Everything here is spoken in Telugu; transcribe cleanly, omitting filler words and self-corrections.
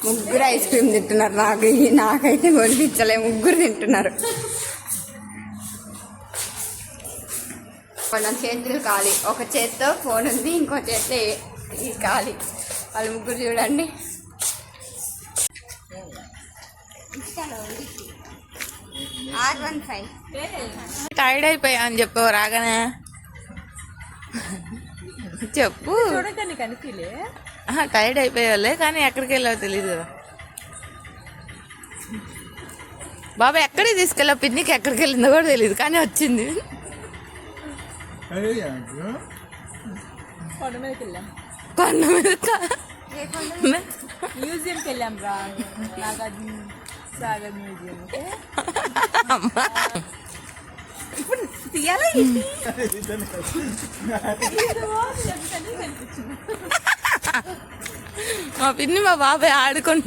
ముగ్గురు ఐస్ క్రీమ్ తింటున్నారు. నాకైతే కొనిపించలే, ముగ్గురు తింటున్నారు. వాళ్ళ చేతులు ఖాళీ, ఒక చేత్తో ఫోన్ ఉంది, ఇంకో చేత్తో ఈ ఖాళీ. వాళ్ళు ముగ్గురు చూడండి. టైర్డ్ అయిపోయా అని చెప్పు రాగానే చెప్పు. టైర్డ్ అయిపోయాలే, కానీ ఎక్కడికి వెళ్ళావో తెలియదు కదా. బాబా ఎక్కడికి తీసుకెళ్ళావు, పిన్నికి ఎక్కడికి వెళ్ళిందో కూడా తెలియదు, కానీ వచ్చింది. కొండ మీద మ్యూజియంకి వెళ్ళాం రా, నాగార్జున సాగర్ మ్యూజియం. ఇప్పుడు తీయాలా మా పిన్ని మా బాబాయ్ ఆడుకుంటు